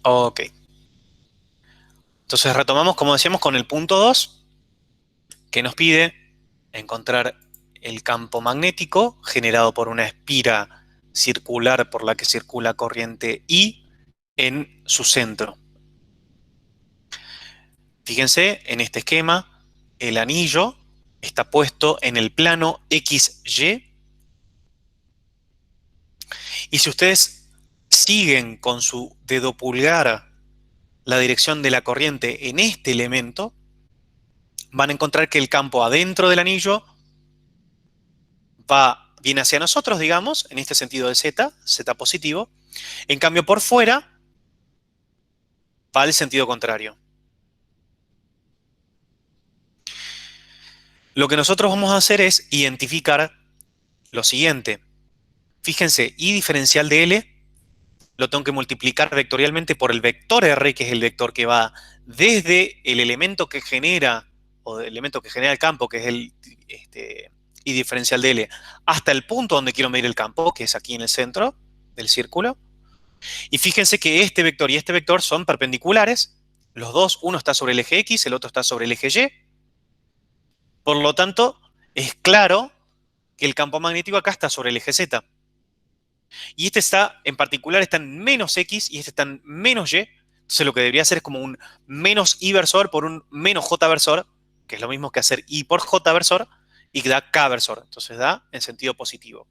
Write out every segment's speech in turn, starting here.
Ok. Entonces retomamos, como decíamos, con el punto 2, que nos pide encontrar el campo magnético generado por una espira circular por la que circula corriente I en su centro. Fíjense, en este esquema, el anillo está puesto en el plano XY, y si ustedes siguen con su dedo pulgar la dirección de la corriente en este elemento, van a encontrar que el campo adentro del anillo viene hacia nosotros, digamos, en este sentido de Z, Z positivo. En cambio, por fuera va al sentido contrario. Lo que nosotros vamos a hacer es identificar lo siguiente. Fíjense, I diferencial de L lo tengo que multiplicar vectorialmente por el vector R, que es el vector que va desde el elemento que genera, o el elemento que genera el campo, que es el I diferencial de L, hasta el punto donde quiero medir el campo, que es aquí en el centro del círculo. Y fíjense que este vector y este vector son perpendiculares. Los dos, uno está sobre el eje X, el otro está sobre el eje Y. Por lo tanto, es claro que el campo magnético acá está sobre el eje Z. Y este está, en particular, está en menos X y este está en menos Y. Entonces lo que debería hacer es como un menos I versor por un menos J versor, que es lo mismo que hacer I por J versor, y que da K versor. Entonces da en sentido positivo.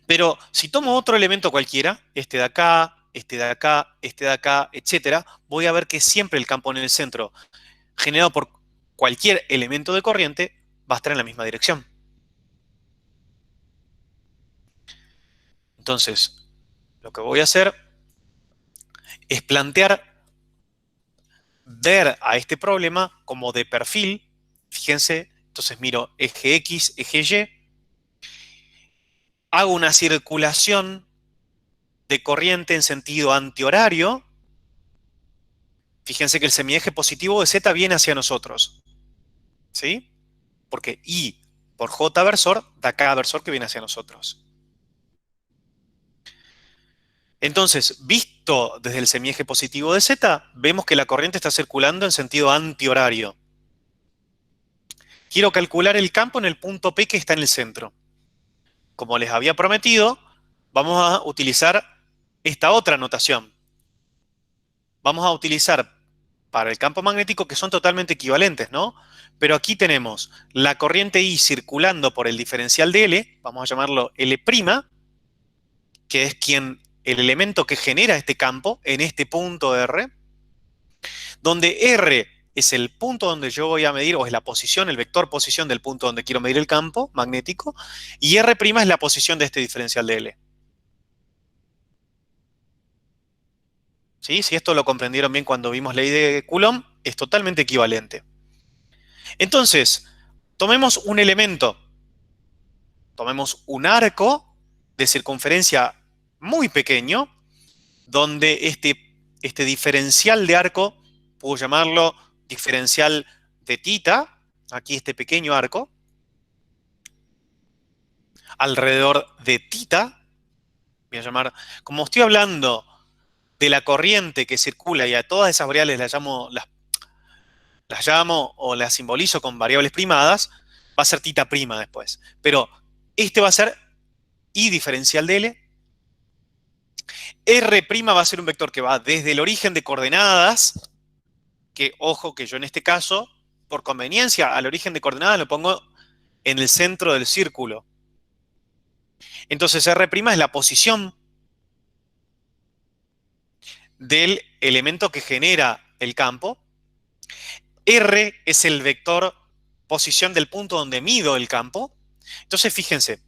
Pero si tomo otro elemento cualquiera, este de acá, este de acá, este de acá, etcétera, voy a ver que siempre el campo en el centro, generado por cualquier elemento de corriente, va a estar en la misma dirección. Entonces, lo que voy a hacer es ver a este problema como de perfil. Fíjense, entonces miro eje X, eje Y, hago una circulación de corriente en sentido antihorario. Fíjense que el semieje positivo de Z viene hacia nosotros, ¿sí? Porque I por J versor da K versor que viene hacia nosotros. Entonces, visto desde el semieje positivo de Z, vemos que la corriente está circulando en sentido antihorario. Quiero calcular el campo en el punto P que está en el centro. Como les había prometido, vamos a utilizar esta otra notación. Vamos a utilizar para el campo magnético, que son totalmente equivalentes, ¿no? Pero aquí tenemos la corriente I circulando por el diferencial de L, vamos a llamarlo L', que es el elemento que genera este campo en este punto R, donde R es el punto donde yo voy a medir, o es la posición, el vector posición del punto donde quiero medir el campo magnético, y R' es la posición de este diferencial de L. ¿Sí? Si esto lo comprendieron bien cuando vimos ley de Coulomb, es totalmente equivalente. Entonces, tomemos un elemento, tomemos un arco de circunferencia muy pequeño, donde este diferencial de arco, puedo llamarlo diferencial de tita, aquí este pequeño arco, alrededor de tita, voy a llamar, como estoy hablando de la corriente que circula y a todas esas variables las llamo o las simbolizo con variables primadas, va a ser tita prima después. Pero este va a ser I diferencial de L. R' va a ser un vector que va desde el origen de coordenadas, que ojo que yo en este caso, por conveniencia, al origen de coordenadas lo pongo en el centro del círculo. Entonces R' es la posición del elemento que genera el campo. R es el vector posición del punto donde mido el campo. Entonces fíjense,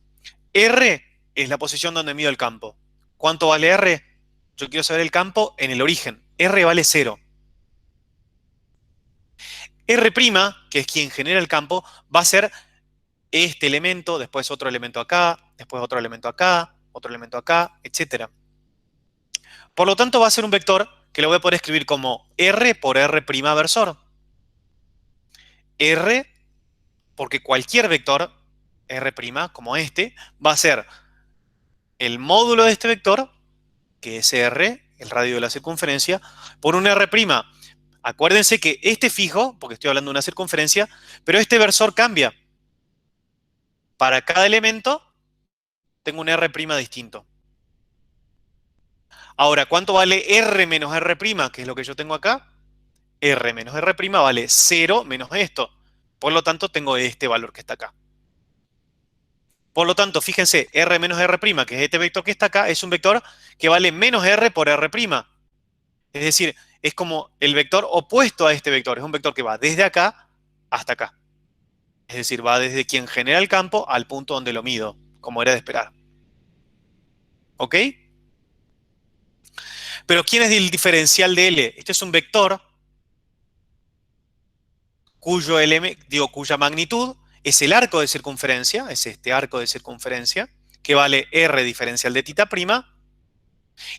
R es la posición donde mido el campo. ¿Cuánto vale R? Yo quiero saber el campo en el origen. R vale 0. R', que es quien genera el campo, va a ser este elemento, después otro elemento acá, después otro elemento acá, etc. Por lo tanto, va a ser un vector que lo voy a poder escribir como R por R' versor. R, porque cualquier vector, R', como este, va a ser el módulo de este vector, que es R, el radio de la circunferencia, por un R'. Acuérdense que este fijo, porque estoy hablando de una circunferencia, pero este versor cambia. Para cada elemento tengo un R' distinto. Ahora, ¿cuánto vale R menos R', que es lo que yo tengo acá? R menos R' vale 0 menos esto. Por lo tanto, tengo este valor que está acá. Por lo tanto, fíjense, R menos R', que es este vector que está acá, es un vector que vale menos R por R'. Es decir, es como el vector opuesto a este vector. Es un vector que va desde acá hasta acá. Es decir, va desde quien genera el campo al punto donde lo mido, como era de esperar. ¿Ok? Pero ¿quién es el diferencial de L? Este es un vector cuya magnitud es el arco de circunferencia, es este arco de circunferencia, que vale R diferencial de θ'A.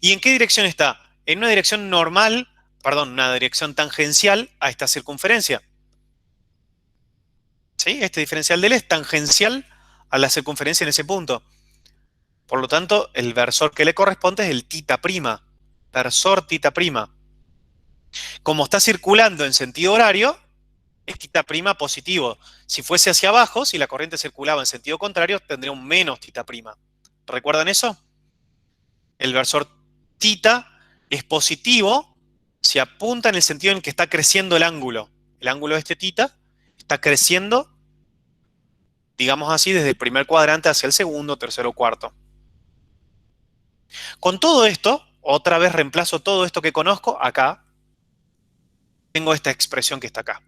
¿Y en qué dirección está? En una dirección normal, perdón, una dirección tangencial a esta circunferencia. ¿Sí? Este diferencial de L es tangencial a la circunferencia en ese punto. Por lo tanto, el versor que le corresponde es el θ'A. Versor θ'A. Como está circulando en sentido horario, es θ' positivo. Si fuese hacia abajo, si la corriente circulaba en sentido contrario, tendría un menos θ'. ¿Recuerdan eso? El versor θ es positivo si apunta en el sentido en que está creciendo el ángulo. El ángulo de este θ está creciendo, digamos así, desde el primer cuadrante hacia el segundo, tercero, cuarto. Con todo esto, otra vez reemplazo todo esto que conozco acá. Tengo esta expresión que está acá.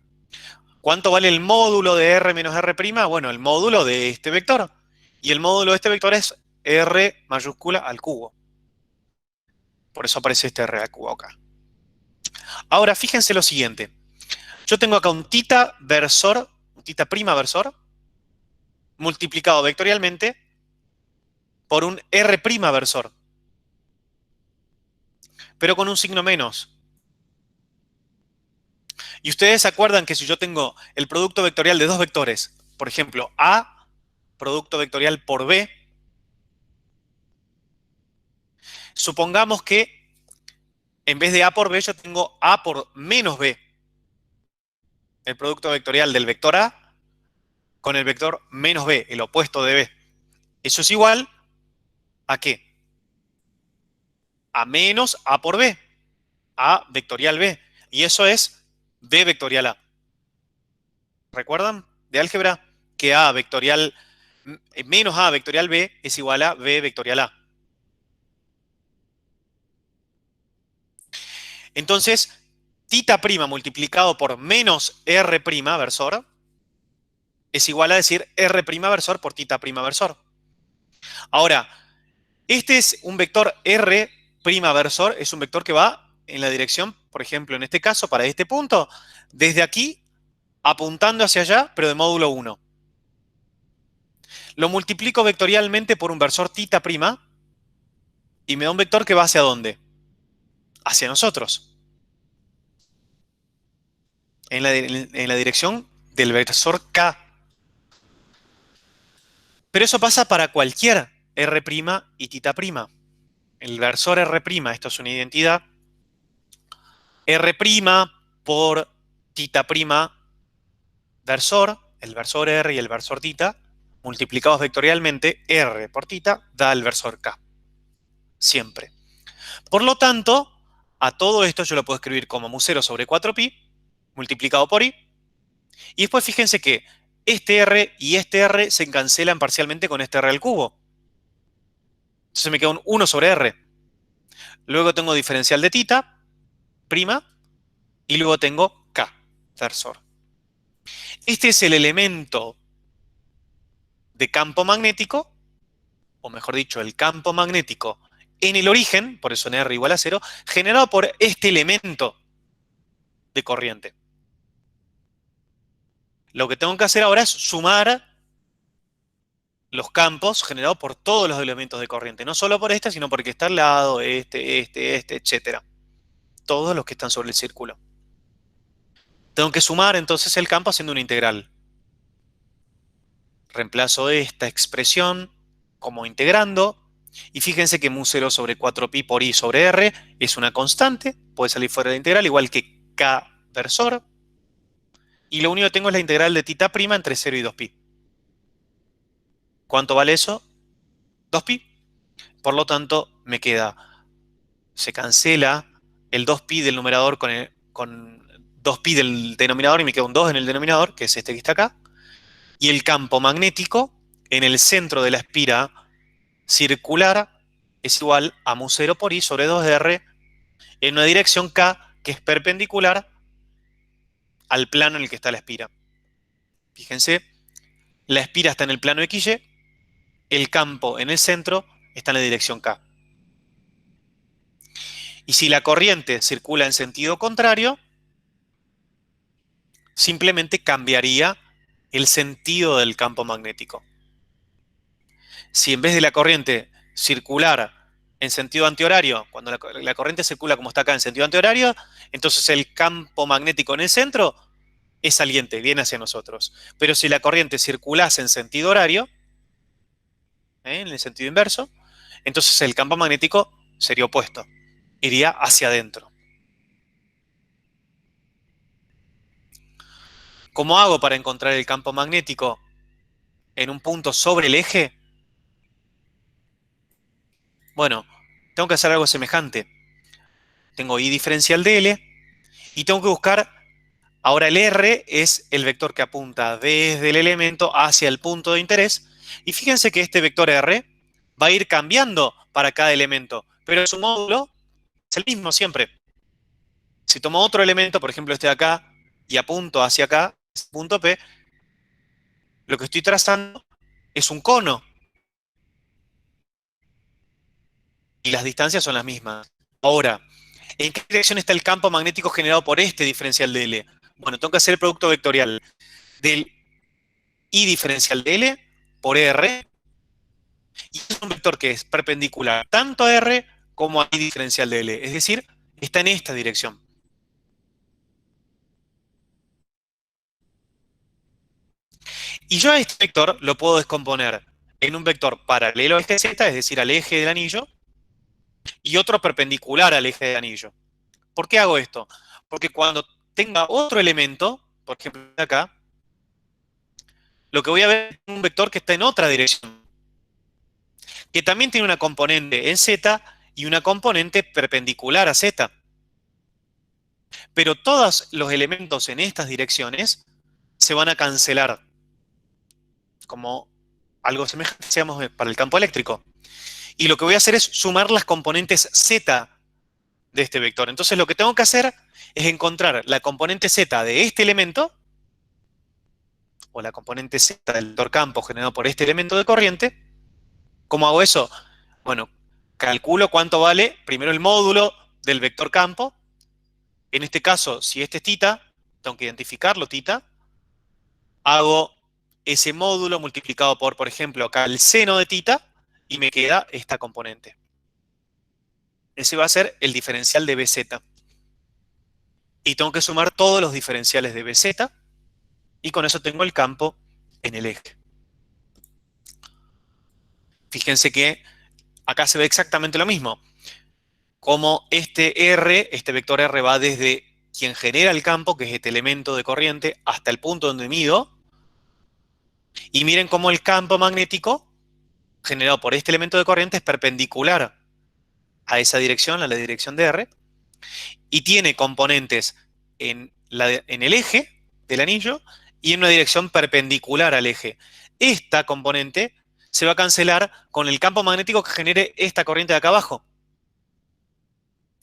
¿Cuánto vale el módulo de R menos R'? Bueno, el módulo de este vector. Y el módulo de este vector es R mayúscula al cubo. Por eso aparece este R al cubo acá. Ahora, fíjense lo siguiente. Yo tengo acá un θ versor, un θ' versor, multiplicado vectorialmente por un R' versor. Pero con un signo menos. Y ustedes se acuerdan que si yo tengo el producto vectorial de dos vectores, por ejemplo, A, producto vectorial por B, supongamos que en vez de A por B yo tengo A por menos B. El producto vectorial del vector A con el vector menos B, el opuesto de B. Eso es igual ¿a qué? A menos A por B. A vectorial B. Y eso es B vectorial A. ¿Recuerdan de álgebra? Que A vectorial menos A vectorial B es igual a B vectorial A. Entonces, θ' multiplicado por menos R' versor es igual a decir R' versor por θ' versor. Ahora, este es un vector R' versor, es un vector que va en la dirección, por ejemplo, en este caso, para este punto, desde aquí, apuntando hacia allá, pero de módulo 1. Lo multiplico vectorialmente por un versor θ' y me da un vector que va hacia ¿dónde? Hacia nosotros. En la dirección del versor K. Pero eso pasa para cualquier R' y θ'. El versor R', esto es una identidad, R' por θ' versor, el versor R y el versor θ, multiplicados vectorialmente, R por θ da el versor K. Siempre. Por lo tanto, a todo esto yo lo puedo escribir como mu0 sobre 4pi, multiplicado por i. Y después fíjense que este R y este R se cancelan parcialmente con este R al cubo. Entonces me queda un 1 sobre R. Luego tengo diferencial de θ', y luego tengo K, versor. Este es el elemento de campo magnético, o mejor dicho, el campo magnético en el origen, por eso en R igual a 0, generado por este elemento de corriente. Lo que tengo que hacer ahora es sumar los campos generados por todos los elementos de corriente. No solo por este, sino porque está al lado, este, etc. Todos los que están sobre el círculo. Tengo que sumar entonces el campo haciendo una integral. Reemplazo esta expresión como integrando Y fíjense que mu0 sobre 4pi por i sobre r es una constante, puede salir fuera de la integral, igual que k versor. Y lo único que tengo es la integral de θ' entre 0 y 2pi. ¿Cuánto vale eso? 2pi. Por lo tanto, me queda, se cancela el 2pi del numerador con 2pi del denominador y me queda un 2 en el denominador, que es este que está acá. Y el campo magnético en el centro de la espira circular es igual a mu0 por i sobre 2r en una dirección k que es perpendicular al plano en el que está la espira. Fíjense, la espira está en el plano XY, el campo en el centro está en la dirección k. Y si la corriente circula en sentido contrario, simplemente cambiaría el sentido del campo magnético. Si en vez de la corriente circular en sentido antihorario, cuando la corriente circula como está acá en sentido antihorario, entonces el campo magnético en el centro es saliente, viene hacia nosotros. Pero si la corriente circulase en sentido horario, en el sentido inverso, entonces el campo magnético sería opuesto, iría hacia adentro. ¿Cómo hago para encontrar el campo magnético en un punto sobre el eje? Bueno, tengo que hacer algo semejante. Tengo I diferencial de L y tengo que buscar, ahora el R es el vector que apunta desde el elemento hacia el punto de interés. Y fíjense que este vector R va a ir cambiando para cada elemento, pero su módulo es el mismo siempre. Si tomo otro elemento, por ejemplo este de acá, y apunto hacia acá, punto P, lo que estoy trazando es un cono. Y las distancias son las mismas. Ahora, ¿en qué dirección está el campo magnético generado por este diferencial de L? Bueno, tengo que hacer el producto vectorial del I diferencial de L por R, y es un vector que es perpendicular tanto a R como a I diferencial de L. Es decir, está en esta dirección. Y yo a este vector lo puedo descomponer en un vector paralelo al eje Z, es decir, al eje del anillo, y otro perpendicular al eje del anillo. ¿Por qué hago esto? Porque cuando tenga otro elemento, por ejemplo acá, lo que voy a ver es un vector que está en otra dirección, que también tiene una componente en Z y una componente perpendicular a Z. Pero todos los elementos en estas direcciones se van a cancelar, como algo semejante hacíamos para el campo eléctrico. Y lo que voy a hacer es sumar las componentes Z de este vector. Entonces lo que tengo que hacer es encontrar la componente Z de este elemento, o la componente Z del vector campo generado por este elemento de corriente. ¿Cómo hago eso? Bueno, calculo cuánto vale primero el módulo del vector campo. En este caso, si este es θ, tengo que identificarlo, θ. Hago ese módulo multiplicado por ejemplo, acá el seno de θ, y me queda esta componente. Ese va a ser el diferencial de BZ. Y tengo que sumar todos los diferenciales de BZ, y con eso tengo el campo en el eje. Fíjense que acá se ve exactamente lo mismo. Como este R, este vector R va desde quien genera el campo, que es este elemento de corriente, hasta el punto donde mido. Y miren cómo el campo magnético generado por este elemento de corriente es perpendicular a esa dirección, a la dirección de R, y tiene componentes en el eje del anillo y en una dirección perpendicular al eje. Esta componente se va a cancelar con el campo magnético que genere esta corriente de acá abajo.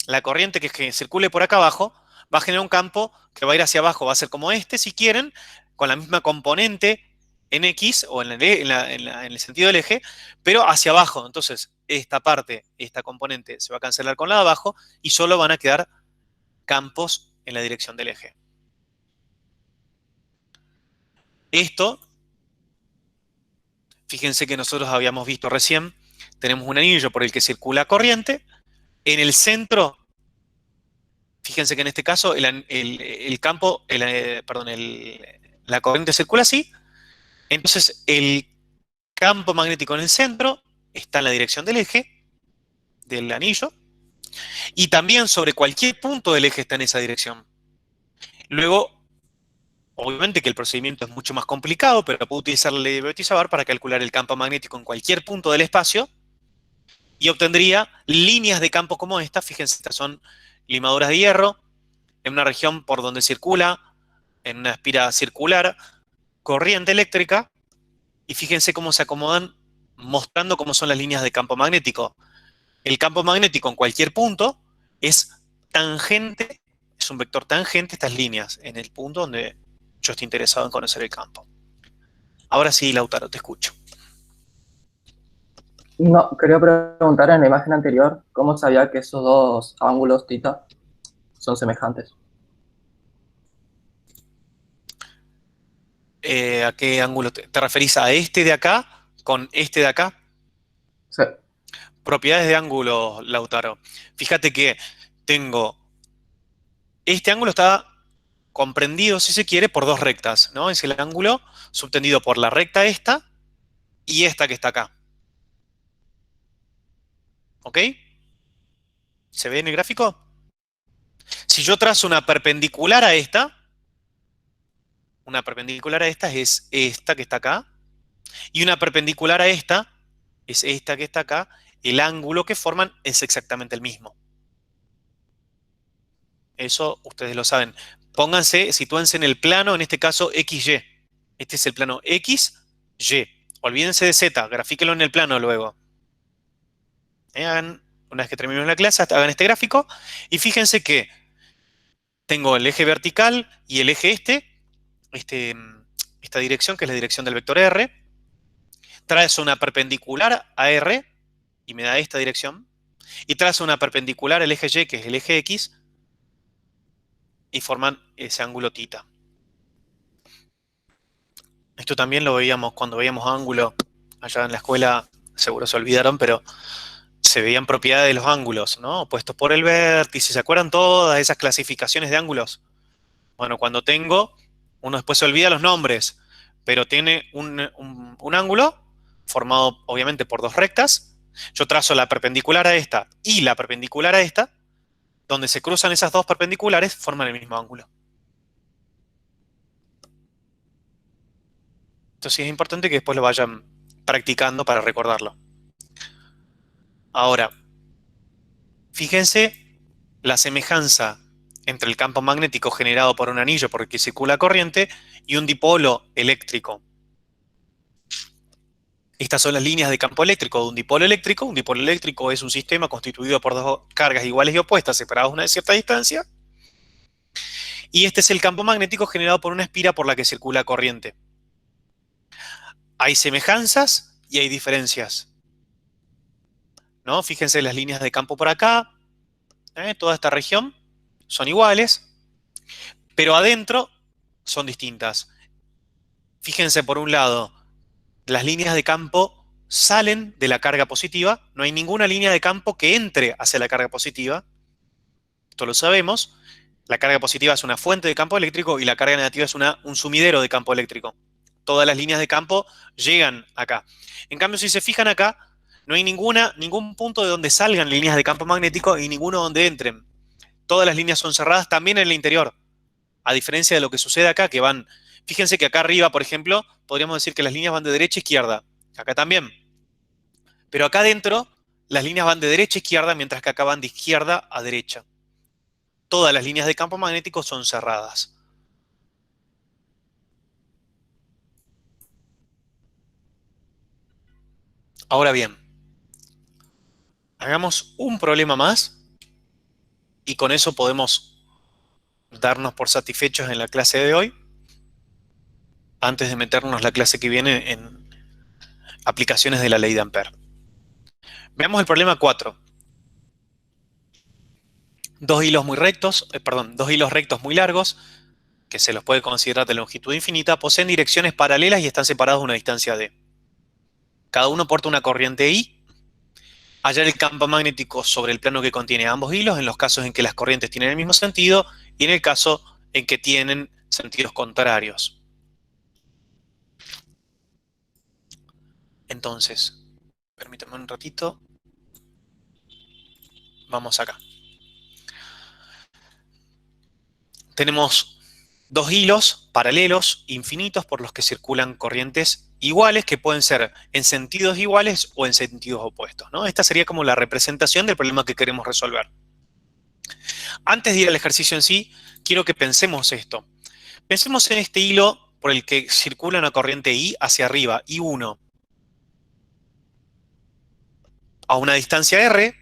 La corriente que circule por acá abajo va a generar un campo que va a ir hacia abajo, va a ser como este, si quieren, con la misma componente en X o en el sentido del eje, pero hacia abajo. Entonces, esta parte, esta componente se va a cancelar con la de abajo y solo van a quedar campos en la dirección del eje. Esto, fíjense que nosotros habíamos visto recién, tenemos un anillo por el que circula corriente. En el centro, fíjense que en este caso la corriente circula así. Entonces el campo magnético en el centro está en la dirección del eje, del anillo, y también sobre cualquier punto del eje está en esa dirección. Luego, obviamente que el procedimiento es mucho más complicado, pero puedo utilizar la ley de Betti-Savart para calcular el campo magnético en cualquier punto del espacio y obtendría líneas de campo como esta. Fíjense, estas son limaduras de hierro en una región por donde circula, en una espira circular, corriente eléctrica, y fíjense cómo se acomodan mostrando cómo son las líneas de campo magnético. El campo magnético en cualquier punto es tangente, es un vector tangente estas líneas en el punto donde yo estoy interesado en conocer el campo. Ahora sí, Lautaro, te escucho. No, quería preguntar en la imagen anterior, ¿cómo sabía que esos dos ángulos θ son semejantes? ¿A qué ángulo te referís? ¿A este de acá con este de acá? Sí, Propiedades de ángulo, Lautaro. Fíjate que tengo, este ángulo está comprendido, si se quiere, por dos rectas, ¿no? Es el ángulo subtendido por la recta esta y esta que está acá. ¿Ok? ¿Se ve en el gráfico? Si yo trazo una perpendicular a esta es esta que está acá, y una perpendicular a esta es esta que está acá, el ángulo que forman es exactamente el mismo. Eso ustedes lo saben. Pónganse, sitúense en el plano, en este caso XY. Este es el plano X, Y. Olvídense de Z, grafíquenlo en el plano luego. Una vez que terminemos la clase, hagan este gráfico y fíjense que tengo el eje vertical y el eje este, esta dirección, que es la dirección del vector R. Trazo una perpendicular a R y me da esta dirección. Y trazo una perpendicular al eje Y, que es el eje X, y forman ese ángulo θ. Esto también lo veíamos cuando veíamos ángulo allá en la escuela, seguro se olvidaron, pero se veían propiedades de los ángulos, ¿no? Opuestos por el vértice, ¿se acuerdan todas esas clasificaciones de ángulos? Bueno, cuando tengo, uno después se olvida los nombres, pero tiene un ángulo formado obviamente por dos rectas. Yo trazo la perpendicular a esta y la perpendicular a esta, donde se cruzan esas dos perpendiculares, forman el mismo ángulo. Entonces sí es importante que después lo vayan practicando para recordarlo. Ahora, fíjense la semejanza entre el campo magnético generado por un anillo por el que circula corriente y un dipolo eléctrico. Estas son las líneas de campo eléctrico de un dipolo eléctrico. Un dipolo eléctrico es un sistema constituido por dos cargas iguales y opuestas separadas a una cierta distancia. Y este es el campo magnético generado por una espira por la que circula corriente. Hay semejanzas y hay diferencias, ¿no? Fíjense las líneas de campo por acá, toda esta región son iguales, pero adentro son distintas. Fíjense por un lado, las líneas de campo salen de la carga positiva, no hay ninguna línea de campo que entre hacia la carga positiva, esto lo sabemos. La carga positiva es una fuente de campo eléctrico y la carga negativa es un sumidero de campo eléctrico. Todas las líneas de campo llegan acá. En cambio, si se fijan acá, no hay ningún punto de donde salgan líneas de campo magnético y ninguno donde entren. Todas las líneas son cerradas también en el interior. A diferencia de lo que sucede acá, que van, fíjense que acá arriba, por ejemplo, podríamos decir que las líneas van de derecha a izquierda. Acá también. Pero acá adentro, las líneas van de derecha a izquierda, mientras que acá van de izquierda a derecha. Todas las líneas de campo magnético son cerradas. Ahora bien, hagamos un problema más y con eso podemos darnos por satisfechos en la clase de hoy, antes de meternos la clase que viene en aplicaciones de la ley de Ampère. Veamos el problema 4. Dos hilos rectos muy largos, que se los puede considerar de longitud infinita, poseen direcciones paralelas y están separados a una distancia d. Cada uno porta una corriente I. Hallar el campo magnético sobre el plano que contiene ambos hilos en los casos en que las corrientes tienen el mismo sentido y en el caso en que tienen sentidos contrarios. Entonces, Permítanme un ratito. Vamos acá. Tenemos dos hilos paralelos infinitos por los que circulan corrientes iguales que pueden ser en sentidos iguales o en sentidos opuestos, ¿no? Esta sería como la representación del problema que queremos resolver. Antes de ir al ejercicio en sí, quiero que pensemos esto. Pensemos en este hilo por el que circula una corriente I hacia arriba, I1, a una distancia R,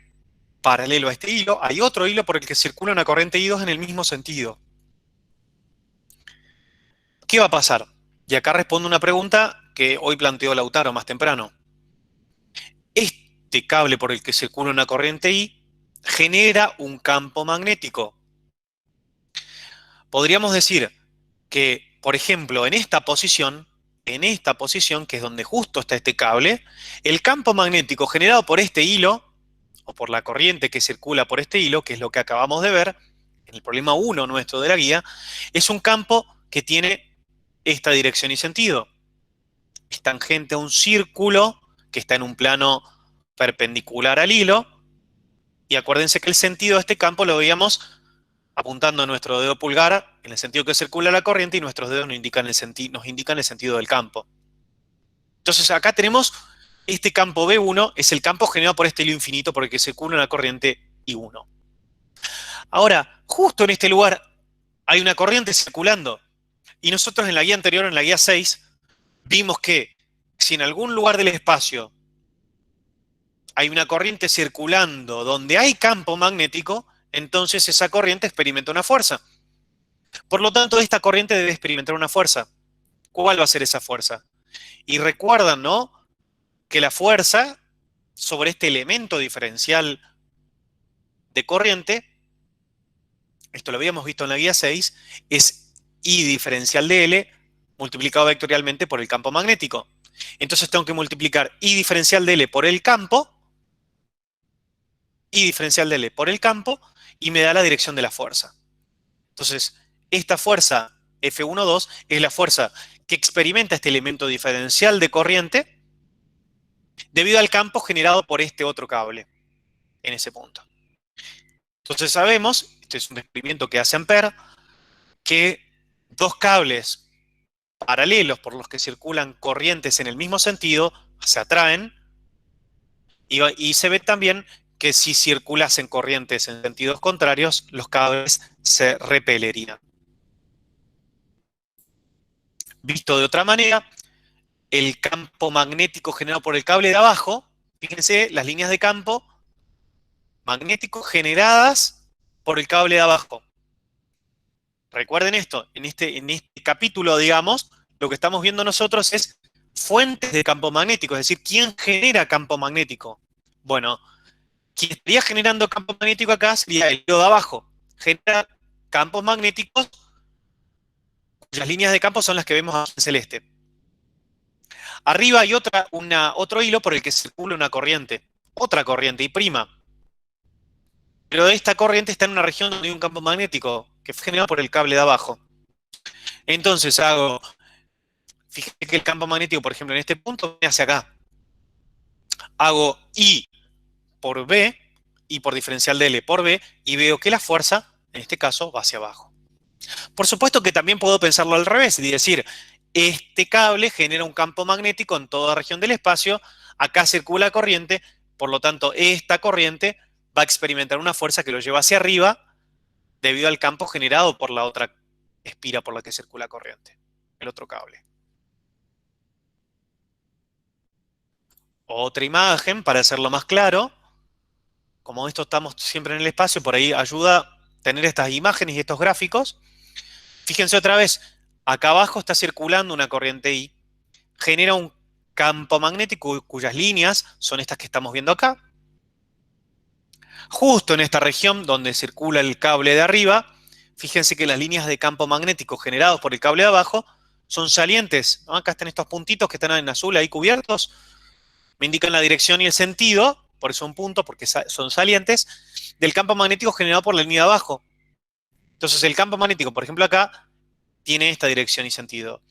paralelo a este hilo, hay otro hilo por el que circula una corriente I2 en el mismo sentido. ¿Qué va a pasar? Y acá respondo una pregunta que hoy planteó Lautaro más temprano. Este cable por el que circula una corriente I genera un campo magnético. Podríamos decir que, por ejemplo, en esta posición, que es donde justo está este cable, el campo magnético generado por este hilo, o por la corriente que circula por este hilo, que es lo que acabamos de ver, en el problema 1 nuestro de la guía, es un campo que tiene esta dirección y sentido. Es tangente a un círculo que está en un plano perpendicular al hilo, y acuérdense que el sentido de este campo lo veíamos apuntando a nuestro dedo pulgar en el sentido que circula la corriente y nuestros dedos nos indican el sentido del campo. Entonces acá tenemos este campo B1, es el campo generado por este hilo infinito por el que circula una corriente I1. Ahora, justo en este lugar hay una corriente circulando y nosotros en la guía anterior, en la guía 6, vimos que si en algún lugar del espacio hay una corriente circulando donde hay campo magnético, entonces esa corriente experimenta una fuerza. Por lo tanto, esta corriente debe experimentar una fuerza. ¿Cuál va a ser esa fuerza? Y recuerdan, ¿no?, que la fuerza sobre este elemento diferencial de corriente, esto lo habíamos visto en la guía 6, es I diferencial de L multiplicado vectorialmente por el campo magnético. Entonces tengo que multiplicar I diferencial de L por el campo, I diferencial de L por el campo, y me da la dirección de la fuerza. Entonces, esta fuerza F12 es la fuerza que experimenta este elemento diferencial de corriente debido al campo generado por este otro cable en ese punto. Entonces sabemos, este es un experimento que hace Ampère, que dos cables paralelos por los que circulan corrientes en el mismo sentido se atraen y se ve también que si circulasen corrientes en sentidos contrarios, los cables se repelerían. Visto de otra manera, el campo magnético generado por el cable de abajo, fíjense las líneas de campo magnético generadas por el cable de abajo. Recuerden esto, en este capítulo, digamos, lo que estamos viendo nosotros es fuentes de campo magnético, es decir, ¿quién genera campo magnético? Bueno, quien estaría generando campo magnético acá sería el hilo de abajo. Genera campos magnéticos cuyas líneas de campo son las que vemos en celeste. Arriba hay otro hilo por el que circula una corriente, otra corriente, I'. Pero esta corriente está en una región donde hay un campo magnético que fue generado por el cable de abajo. Entonces fíjense que el campo magnético, por ejemplo, en este punto, viene hacia acá. Hago I por B, I por diferencial de L por B, y veo que la fuerza, en este caso, va hacia abajo. Por supuesto que también puedo pensarlo al revés y decir, este cable genera un campo magnético en toda región del espacio, acá circula corriente, por lo tanto, esta corriente va a experimentar una fuerza que lo lleva hacia arriba debido al campo generado por la otra espira por la que circula corriente, el otro cable. Otra imagen, para hacerlo más claro, como esto estamos siempre en el espacio, por ahí ayuda tener estas imágenes y estos gráficos. Fíjense otra vez, acá abajo está circulando una corriente I, genera un campo magnético cuyas líneas son estas que estamos viendo acá. Justo en esta región donde circula el cable de arriba, fíjense que las líneas de campo magnético generados por el cable de abajo son salientes, ¿no? Acá están estos puntitos que están en azul ahí cubiertos, me indican la dirección y el sentido, por eso un punto, porque son salientes, del campo magnético generado por la línea de abajo. Entonces el campo magnético, por ejemplo acá, tiene esta dirección y sentido.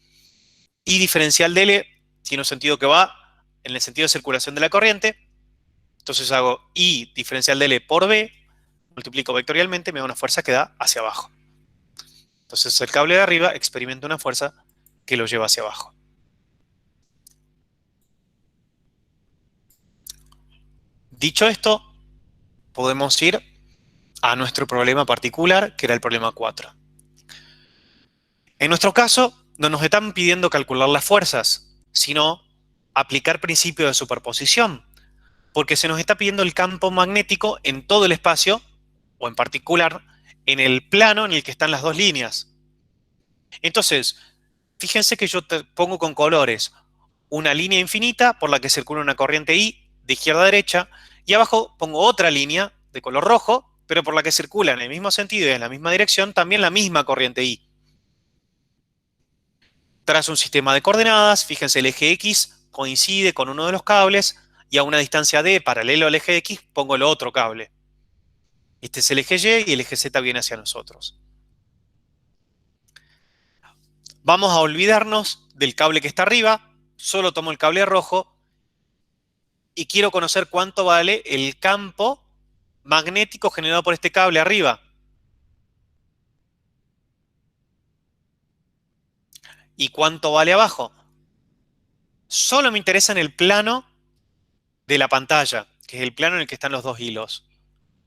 Y diferencial de L tiene un sentido que va en el sentido de circulación de la corriente. Entonces hago I diferencial de L por B, multiplico vectorialmente, me da una fuerza que da hacia abajo. Entonces el cable de arriba experimenta una fuerza que lo lleva hacia abajo. Dicho esto, podemos ir a nuestro problema particular, que era el problema 4. En nuestro caso, no nos están pidiendo calcular las fuerzas, sino aplicar principio de superposición, porque se nos está pidiendo el campo magnético en todo el espacio, o en particular, en el plano en el que están las dos líneas. Entonces, fíjense que yo pongo con colores una línea infinita por la que circula una corriente I de izquierda a derecha, y abajo pongo otra línea de color rojo, pero por la que circula en el mismo sentido y en la misma dirección también la misma corriente I. Tras un sistema de coordenadas, fíjense, el eje X coincide con uno de los cables y a una distancia D paralelo al eje X pongo el otro cable. Este es el eje Y y el eje Z viene hacia nosotros. Vamos a olvidarnos del cable que está arriba, solo tomo el cable rojo y quiero conocer cuánto vale el campo magnético generado por este cable arriba. ¿Y cuánto vale abajo? Solo me interesa en el plano de la pantalla, que es el plano en el que están los dos hilos.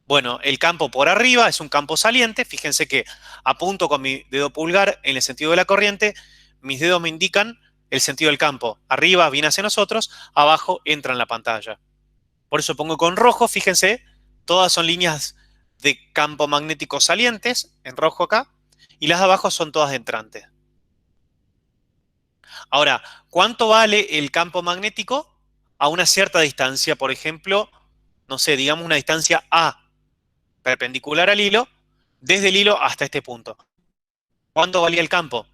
Bueno, el campo por arriba es un campo saliente. Fíjense que apunto con mi dedo pulgar en el sentido de la corriente. Mis dedos me indican el sentido del campo. Arriba viene hacia nosotros, abajo entra en la pantalla. Por eso pongo con rojo, fíjense, todas son líneas de campo magnético salientes, en rojo acá, y las de abajo son todas entrantes. Ahora, ¿cuánto vale el campo magnético a una cierta distancia? Por ejemplo, no sé, digamos una distancia A, perpendicular al hilo, desde el hilo hasta este punto. ¿Cuánto valía el campo?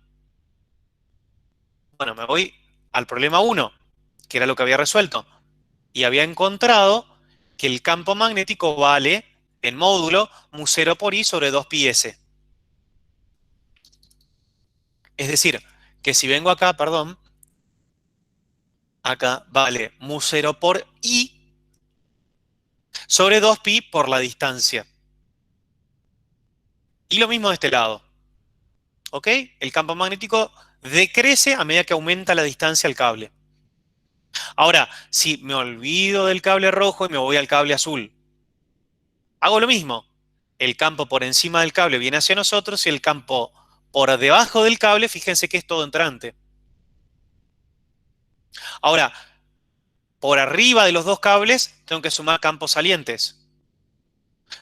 Bueno, me voy al problema 1, que era lo que había resuelto. Y había encontrado que el campo magnético vale, en módulo, mu0 por I sobre 2πs. Es decir, que si vengo acá, perdón, acá vale mu0 por I sobre 2pi por la distancia. Y lo mismo de este lado. ¿Ok? El campo magnético decrece a medida que aumenta la distancia al cable. Ahora, si me olvido del cable rojo y me voy al cable azul, hago lo mismo. El campo por encima del cable viene hacia nosotros y el campo por debajo del cable, fíjense que es todo entrante. Ahora, por arriba de los dos cables tengo que sumar campos salientes.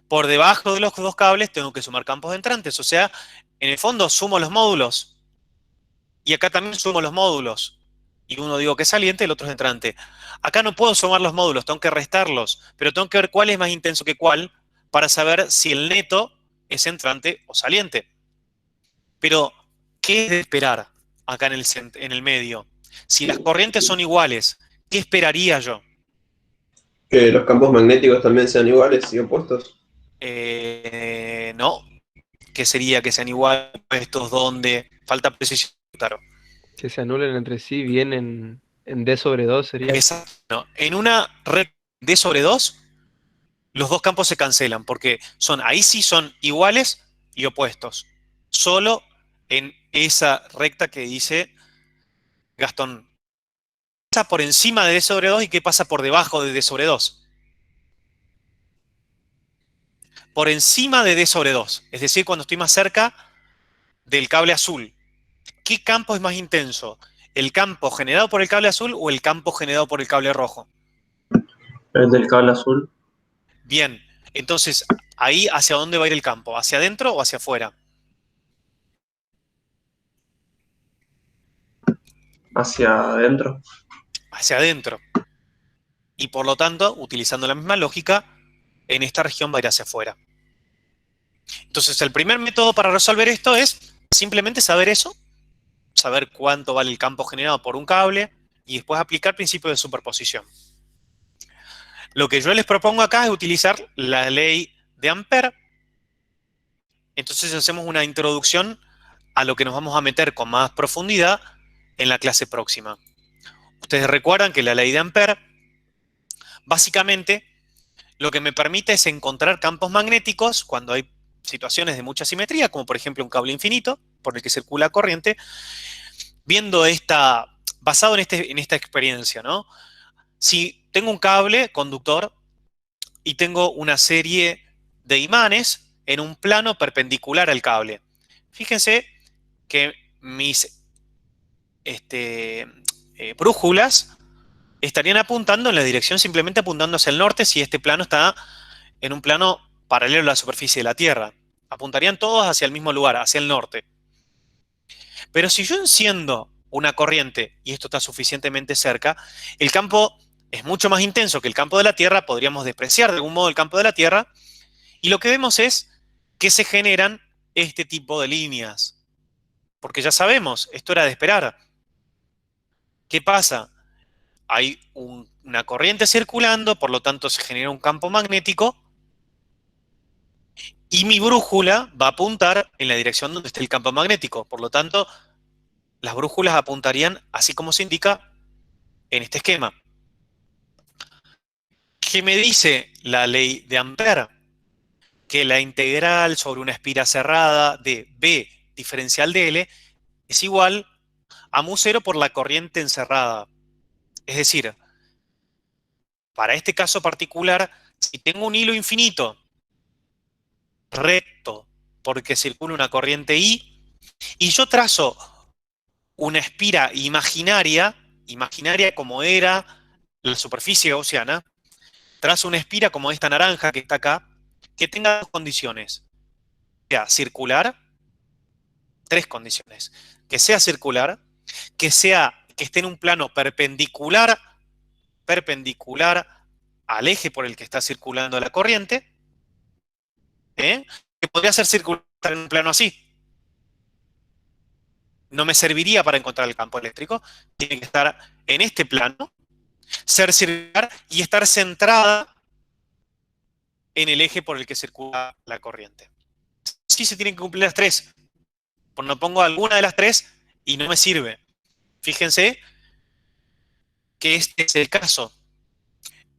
Por debajo de los dos cables tengo que sumar campos entrantes. O sea, en el fondo sumo los módulos. Y acá también sumo los módulos. Y uno digo que es saliente, el otro es entrante. Acá no puedo sumar los módulos, tengo que restarlos. Pero tengo que ver cuál es más intenso que cuál para saber si el neto es entrante o saliente. Pero, ¿qué es de esperar acá en el medio? Si las corrientes son iguales, ¿qué esperaría yo? Que los campos magnéticos también sean iguales y opuestos. No. ¿Qué sería que sean iguales estos donde falta precisión? Claro. Que se anulen entre sí, bien en D sobre 2 sería. Exacto. No. En una red D sobre 2, los dos campos se cancelan porque ahí sí son iguales y opuestos. Solo en esa recta que dice Gastón. ¿Qué pasa por encima de D sobre 2 y qué pasa por debajo de D sobre 2? Por encima de D sobre 2, es decir, cuando estoy más cerca del cable azul. ¿Qué campo es más intenso? ¿El campo generado por el cable azul o el campo generado por el cable rojo? El del cable azul. Bien, entonces, ahí ¿hacia dónde va a ir el campo? ¿Hacia adentro o hacia afuera? Hacia adentro. Hacia adentro. Y por lo tanto, utilizando la misma lógica, en esta región va a ir hacia afuera. Entonces, el primer método para resolver esto es simplemente saber eso, saber cuánto vale el campo generado por un cable y después aplicar principio de superposición. Lo que yo les propongo acá es utilizar la ley de Ampère. Entonces hacemos una introducción a lo que nos vamos a meter con más profundidad en la clase próxima. Ustedes recuerdan que la ley de Ampère, básicamente, lo que me permite es encontrar campos magnéticos cuando hay situaciones de mucha simetría, como por ejemplo un cable infinito por el que circula corriente, viendo basado en esta experiencia, ¿no? Si tengo un cable conductor y tengo una serie de imanes en un plano perpendicular al cable. Fíjense que mis brújulas estarían apuntando en la dirección, simplemente apuntando hacia el norte si este plano está en un plano paralelo a la superficie de la Tierra. Apuntarían todos hacia el mismo lugar, hacia el norte. Pero si yo enciendo una corriente y esto está suficientemente cerca, el campo es mucho más intenso que el campo de la Tierra, podríamos despreciar de algún modo el campo de la Tierra, y lo que vemos es que se generan este tipo de líneas. Porque ya sabemos, esto era de esperar. ¿Qué pasa? Hay una corriente circulando, por lo tanto se genera un campo magnético, y mi brújula va a apuntar en la dirección donde esté el campo magnético. Por lo tanto, las brújulas apuntarían así como se indica en este esquema. ¿Qué me dice la ley de Ampère? Que la integral sobre una espira cerrada de B diferencial de L es igual a mu0 por la corriente encerrada. Es decir, para este caso particular, si tengo un hilo infinito recto porque circula una corriente I, y yo trazo una espira imaginaria como era la superficie gaussiana, trazo una espira como esta naranja que está acá, que tenga dos condiciones. Sea circular, tres condiciones. Que sea circular, que esté en un plano perpendicular al eje por el que está circulando la corriente, que podría ser circular en un plano así. No me serviría para encontrar el campo eléctrico. Tiene que estar en este plano, ser circular y estar centrada en el eje por el que circula la corriente. Sí se tienen que cumplir las tres. Pues no pongo alguna de las tres y no me sirve. Fíjense que este es el caso.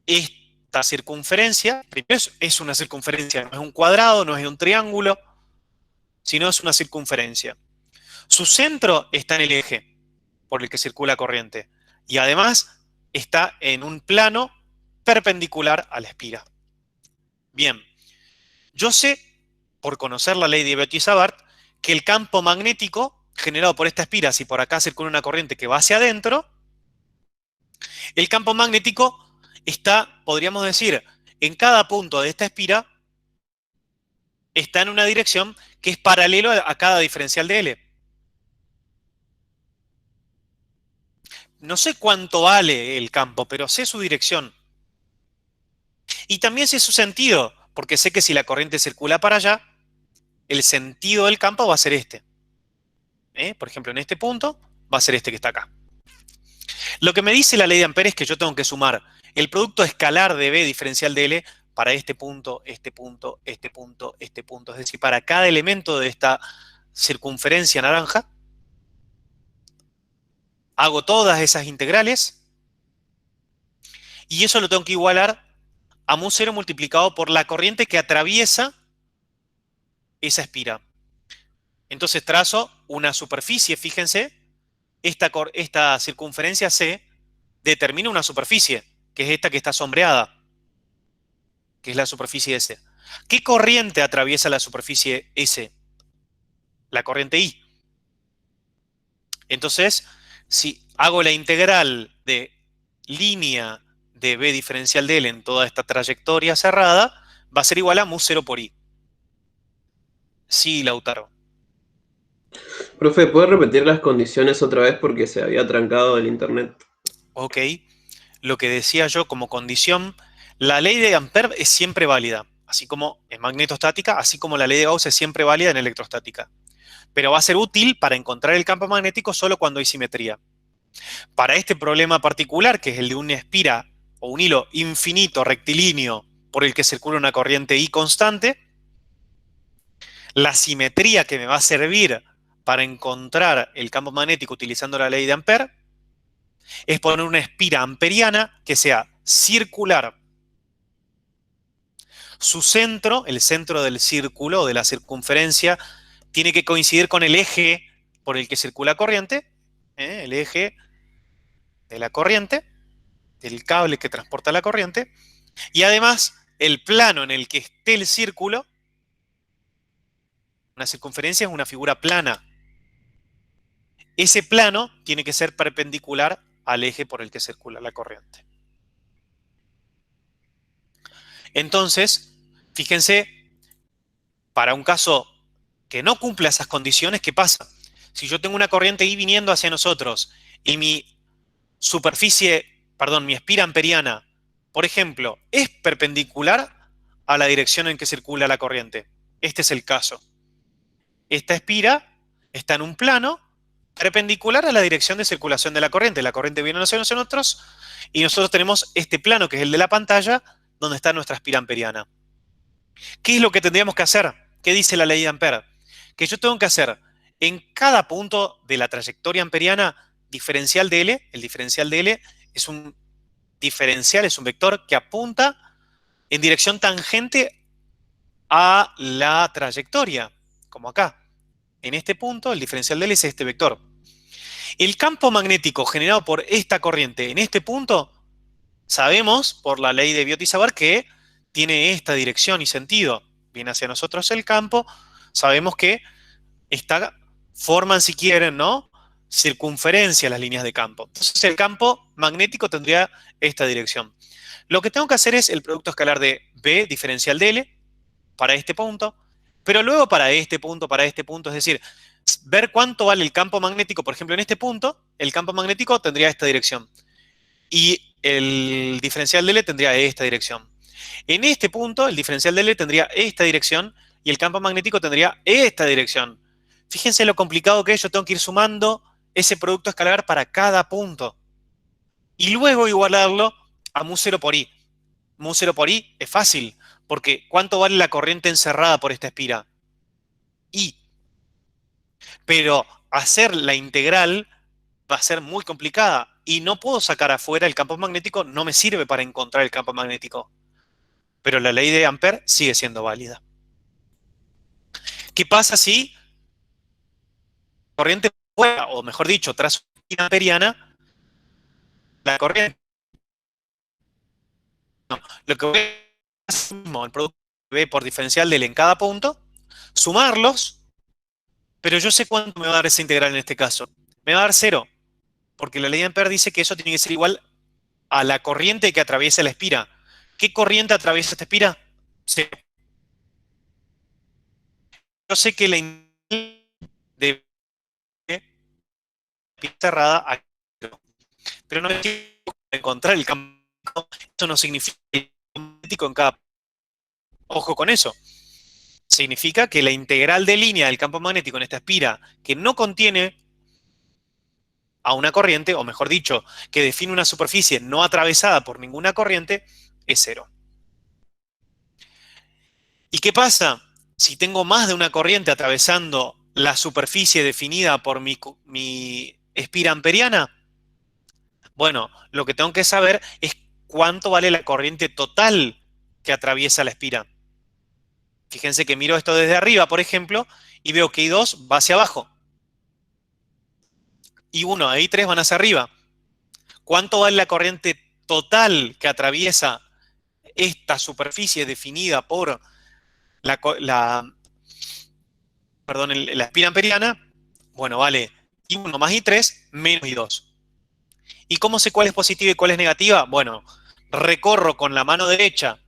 Esta circunferencia, primero es una circunferencia, no es un cuadrado, no es un triángulo, sino es una circunferencia. Su centro está en el eje por el que circula corriente y además está en un plano perpendicular a la espira. Bien, yo sé, por conocer la ley de Biot-Savart, que el campo magnético generado por esta espira, si por acá circula una corriente que va hacia adentro, el campo magnético está, podríamos decir, en cada punto de esta espira, está en una dirección que es paralelo a cada diferencial de L. No sé cuánto vale el campo, pero sé su dirección. Y también sé su sentido, porque sé que si la corriente circula para allá, el sentido del campo va a ser este. Por ejemplo, en este punto va a ser este que está acá. Lo que me dice la ley de Ampère es que yo tengo que sumar el producto escalar de B diferencial de L para este punto, este punto, este punto, este punto. Es decir, para cada elemento de esta circunferencia naranja, hago todas esas integrales y eso lo tengo que igualar a mu0 multiplicado por la corriente que atraviesa esa espira. Entonces trazo una superficie, fíjense, esta circunferencia C determina una superficie, que es esta que está sombreada, que es la superficie S. ¿Qué corriente atraviesa la superficie S? La corriente I. Entonces, si hago la integral de línea de B diferencial de L en toda esta trayectoria cerrada, va a ser igual a mu0 por I. Sí, Lautaro. Profe, ¿puede repetir las condiciones otra vez porque se había trancado el internet? Ok. Lo que decía yo como condición, la ley de Ampère es siempre válida, así como en magnetostática, así como la ley de Gauss es siempre válida en electrostática. Pero va a ser útil para encontrar el campo magnético solo cuando hay simetría. Para este problema particular, que es el de una espira o un hilo infinito rectilíneo por el que circula una corriente I constante, la simetría que me va a servir para encontrar el campo magnético utilizando la ley de Ampère es poner una espira amperiana que sea circular. Su centro, el centro del círculo o de la circunferencia, tiene que coincidir con el eje por el que circula corriente, el eje de la corriente, del cable que transporta la corriente, y además el plano en el que esté el círculo. Una circunferencia es una figura plana. Ese plano tiene que ser perpendicular al eje por el que circula la corriente. Entonces, fíjense, para un caso que no cumpla esas condiciones, ¿qué pasa? Si yo tengo una corriente I viniendo hacia nosotros y mi mi espira amperiana, por ejemplo, es perpendicular a la dirección en que circula la corriente. Este es el caso. Esta espira está en un plano perpendicular a la dirección de circulación de la corriente. La corriente viene hacia nosotros y nosotros tenemos este plano, que es el de la pantalla, donde está nuestra espira amperiana. ¿Qué es lo que tendríamos que hacer? ¿Qué dice la ley de Ampère? Que yo tengo que hacer en cada punto de la trayectoria amperiana diferencial de L. El diferencial de L es un diferencial, es un vector que apunta en dirección tangente a la trayectoria, como acá. En este punto, el diferencial de L es este vector. El campo magnético generado por esta corriente en este punto, sabemos por la ley de Biot-Savart que tiene esta dirección y sentido. Viene hacia nosotros el campo, sabemos que forman, si quieren, ¿no?, circunferencia las líneas de campo. Entonces el campo magnético tendría esta dirección. Lo que tengo que hacer es el producto escalar de B diferencial de L para este punto, pero luego para este punto, es decir, ver cuánto vale el campo magnético. Por ejemplo, en este punto, el campo magnético tendría esta dirección y el diferencial de L tendría esta dirección. En este punto, el diferencial de L tendría esta dirección y el campo magnético tendría esta dirección. Fíjense lo complicado que es. Yo tengo que ir sumando ese producto escalar para cada punto y luego igualarlo a mu0 por I. Mu0 por I es fácil, porque ¿cuánto vale la corriente encerrada por esta espira? I. Pero hacer la integral va a ser muy complicada y no puedo sacar afuera el campo magnético, no me sirve para encontrar el campo magnético. Pero la ley de Ampère sigue siendo válida. ¿Qué pasa si corriente fuera, o mejor dicho, tras una espira amperiana, la corriente? No, lo que voy a hacer es el producto de B por diferencial de L en cada punto, sumarlos, pero yo sé cuánto me va a dar esa integral en este caso. Me va a dar 0, porque la ley de Ampère dice que eso tiene que ser igual a la corriente que atraviesa la espira. ¿Qué corriente atraviesa esta espira? 0. Yo sé que la integral de espira cerrada a 0, pero no quiero encontrar el campo. Eso no significa el campo magnético en cada. Ojo con eso. Significa que la integral de línea del campo magnético en esta espira que no contiene a una corriente, o mejor dicho, que define una superficie no atravesada por ninguna corriente, es 0. ¿Y qué pasa si tengo más de una corriente atravesando la superficie definida por mi espira amperiana? Bueno, lo que tengo que saber es cuánto vale la corriente total que atraviesa la espira. Fíjense que miro esto desde arriba, por ejemplo, y veo que I2 va hacia abajo. I1 e I3 van hacia arriba. ¿Cuánto vale la corriente total que atraviesa esta superficie definida por la espira amperiana? Bueno, vale I1 más I3 menos I2. ¿Y cómo sé cuál es positiva y cuál es negativa? Bueno, recorro con la mano derecha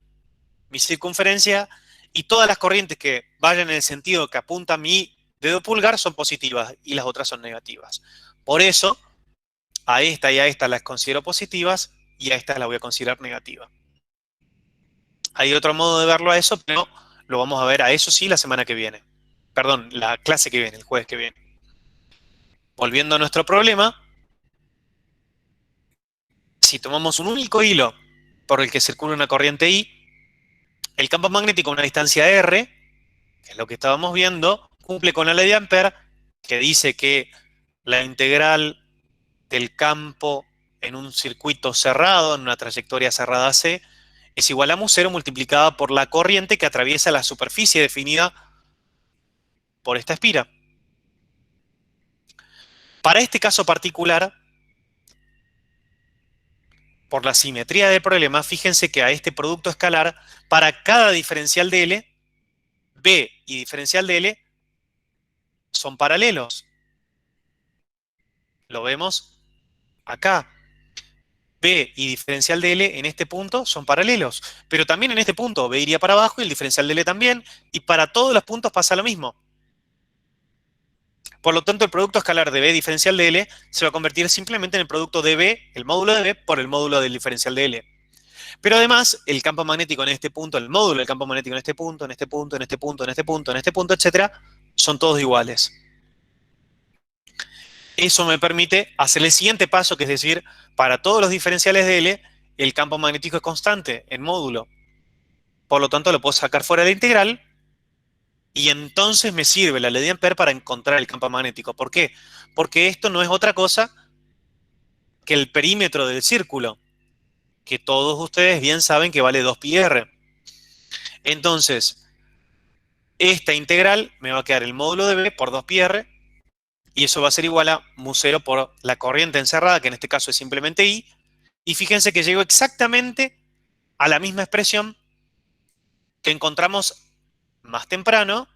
mi circunferencia y todas las corrientes que vayan en el sentido que apunta mi dedo pulgar son positivas y las otras son negativas. Por eso, a esta y a esta las considero positivas y a esta las voy a considerar negativas. Hay otro modo de verlo a eso, pero lo vamos a ver a eso sí la semana que viene. Perdón, la clase que viene, el jueves que viene. Volviendo a nuestro problema, si tomamos un único hilo por el que circula una corriente I, el campo magnético a una distancia R, que es lo que estábamos viendo, cumple con la ley de Ampère, que dice que la integral del campo en un circuito cerrado, en una trayectoria cerrada C, es igual a mu0 multiplicada por la corriente que atraviesa la superficie definida por esta espira. Para este caso particular, por la simetría del problema, fíjense que a este producto escalar, para cada diferencial de L, B y diferencial de L son paralelos. Lo vemos acá. B y diferencial de L en este punto son paralelos. Pero también en este punto B iría para abajo y el diferencial de L también. Y para todos los puntos pasa lo mismo. Por lo tanto, el producto escalar de B diferencial de L se va a convertir simplemente en el producto de B, el módulo de B, por el módulo del diferencial de L. Pero además, el campo magnético en este punto, el módulo del campo magnético en este punto, en este punto, en este punto, en este punto, en este punto, etc., son todos iguales. Eso me permite hacer el siguiente paso, que es decir, para todos los diferenciales de L, el campo magnético es constante en módulo. Por lo tanto, lo puedo sacar fuera de la integral y entonces me sirve la ley de Ampère para encontrar el campo magnético. ¿Por qué? Porque esto no es otra cosa que el perímetro del círculo, que todos ustedes bien saben que vale 2πr. Entonces, esta integral me va a quedar el módulo de B por 2πr, y eso va a ser igual a mu0 por la corriente encerrada, que en este caso es simplemente I. Y fíjense que llego exactamente a la misma expresión que encontramos más temprano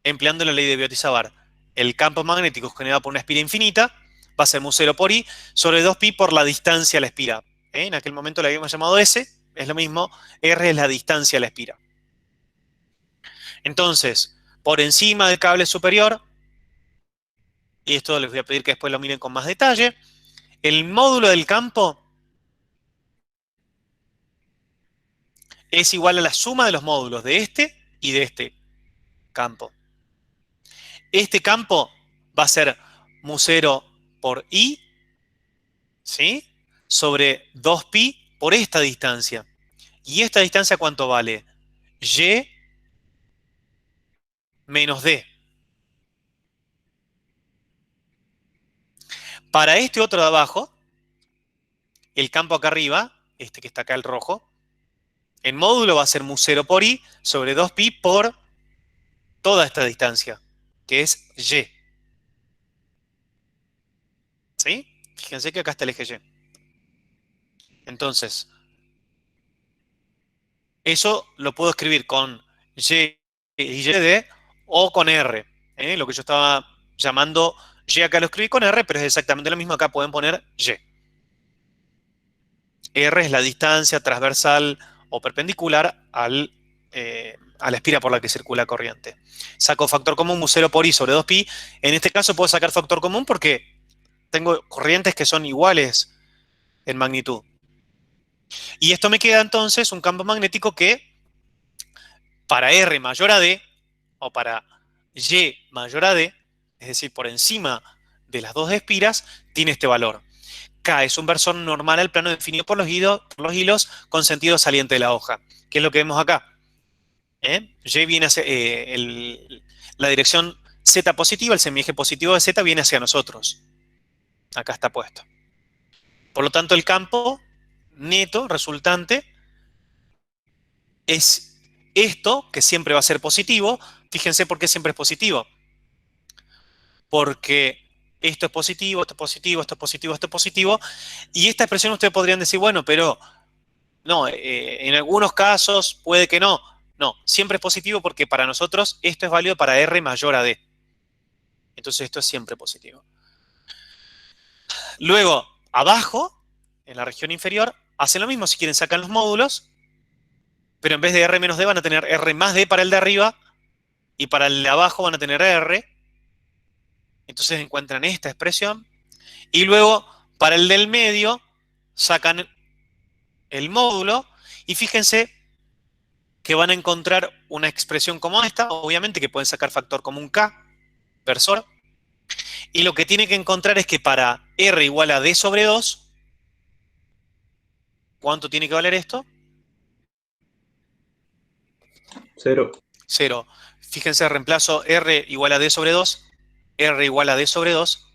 empleando la ley de Biot-Savart. El campo magnético generado por una espira infinita va a ser mu0 por I sobre 2pi por la distancia a la espira. En aquel momento la habíamos llamado S, es lo mismo, R es la distancia a la espira. Entonces, por encima del cable superior, y esto les voy a pedir que después lo miren con más detalle, el módulo del campo es igual a la suma de los módulos de este y de este campo. Este campo va a ser mu0 por I, ¿sí? Sobre 2pi por esta distancia. ¿Y esta distancia cuánto vale? Y menos D. Para este otro de abajo, el campo acá arriba, este que está acá el rojo, el módulo va a ser mu0 por I sobre 2pi por toda esta distancia, que es Y. ¿Sí? Fíjense que acá está el eje Y. Entonces, eso lo puedo escribir con Y y YD o con R. Lo que yo estaba llamando Y acá lo escribí con R, pero es exactamente lo mismo. Acá pueden poner Y. R es la distancia transversal o perpendicular a la espira por la que circula la corriente. Saco factor común mu0 por I sobre 2pi. En este caso puedo sacar factor común porque tengo corrientes que son iguales en magnitud. Y esto me queda entonces un campo magnético que para R mayor a D o para Y mayor a D, es decir, por encima de las dos espiras, tiene este valor. K es un versor normal al plano definido por los hilos con sentido saliente de la hoja, que es lo que vemos acá. Y viene hacia, la dirección Z positiva, el semieje positivo de Z viene hacia nosotros. Acá está puesto. Por lo tanto, el campo neto resultante es esto, que siempre va a ser positivo. Fíjense por qué siempre es positivo. Porque esto es positivo, esto es positivo, esto es positivo, esto es positivo. Y esta expresión ustedes podrían decir, bueno, pero no, en algunos casos puede que no. No, siempre es positivo porque para nosotros esto es válido para R mayor a D. Entonces esto es siempre positivo. Luego, abajo, en la región inferior, hacen lo mismo. Si quieren, sacan los módulos, pero en vez de R menos D van a tener R más D para el de arriba y para el de abajo van a tener R. Entonces encuentran esta expresión. Y luego, para el del medio, sacan el módulo y fíjense que van a encontrar una expresión como esta, obviamente que pueden sacar factor común K, versor, y lo que tienen que encontrar es que para R igual a D sobre 2, ¿cuánto tiene que valer esto? 0. 0. Fíjense, reemplazo R igual a D sobre 2, R igual a D sobre 2,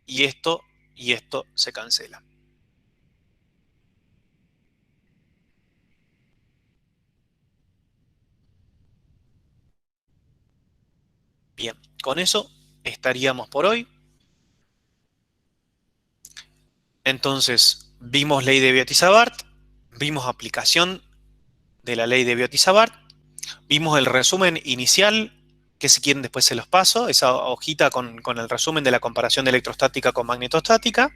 y esto se cancela. Bien, con eso estaríamos por hoy. Entonces, vimos ley de Biot-Savart, vimos aplicación de la ley de Biot-Savart, vimos el resumen inicial, que si quieren después se los paso, esa hojita con el resumen de la comparación de electrostática con magnetostática,